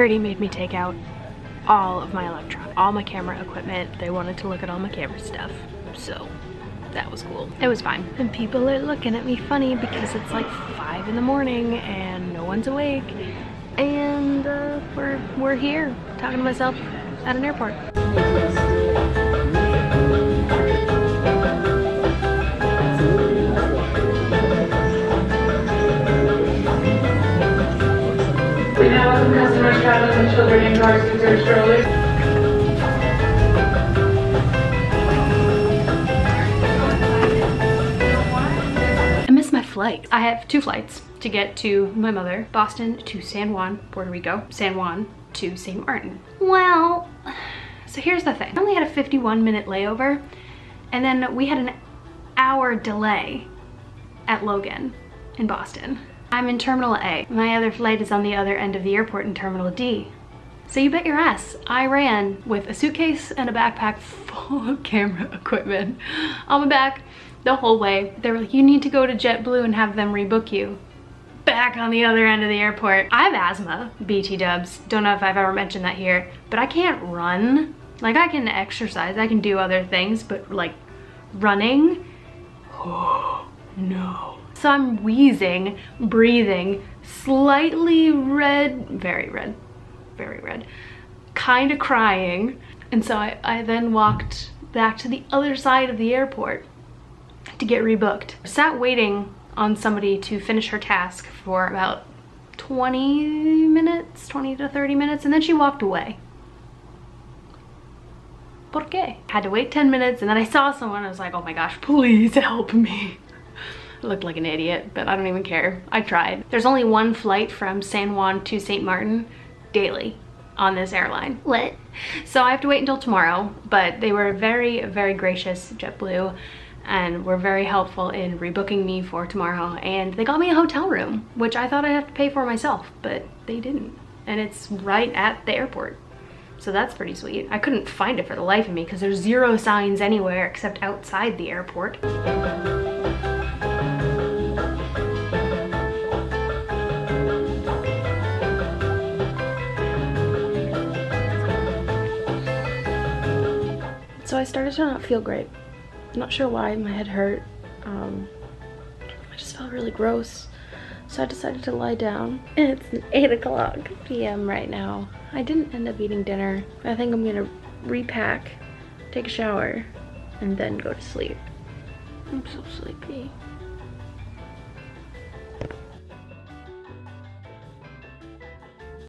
Security made me take out all of my electronics, all my camera equipment. They wanted to look at all my camera stuff, so that was cool. It was fine. And people are looking at me funny because it's like 5 in the morning and no one's awake. And we're here talking to myself at an airport. We now welcome customers traveling with children in car seats or strollers. I missed my flight. I have 2 flights to get to my mother. Boston to San Juan, Puerto Rico. San Juan to St. Martin. Well, so here's the thing. I only had a 51-minute layover, and then we had an hour delay at Logan in Boston. I'm in Terminal A. My other flight is on the other end of the airport in Terminal D. So you bet your ass, I ran with a suitcase and a backpack full of camera equipment on my back the whole way. They were like, you need to go to JetBlue and have them rebook you. Back on the other end of the airport. I have asthma, BT dubs. Don't know if I've ever mentioned that here, but I can't run. Like, I can exercise, I can do other things, but like running, oh no. So I'm wheezing, breathing, slightly red, very red, kind of crying. And so I then walked back to the other side of the airport to get rebooked. I sat waiting on somebody to finish her task for about 20 minutes, 20 to 30 minutes, and then she walked away. ¿Por qué? Had to wait 10 minutes, and then I saw someone. I was like, oh my gosh, please help me. I looked like an idiot, but I don't even care. I tried. There's only 1 flight from San Juan to St. Martin daily on this airline. What? So I have to wait until tomorrow, but they were very, very gracious, JetBlue, and were very helpful in rebooking me for tomorrow. And they got me a hotel room, which I thought I'd have to pay for myself, but they didn't. And it's right at the airport. So that's pretty sweet. I couldn't find it for the life of me because there's 0 signs anywhere except outside the airport. So I started to not feel great. I'm not sure why. My head hurt. I just felt really gross. So I decided to lie down. And it's 8 p.m. right now. I didn't end up eating dinner. I think I'm gonna repack, take a shower, and then go to sleep. I'm so sleepy.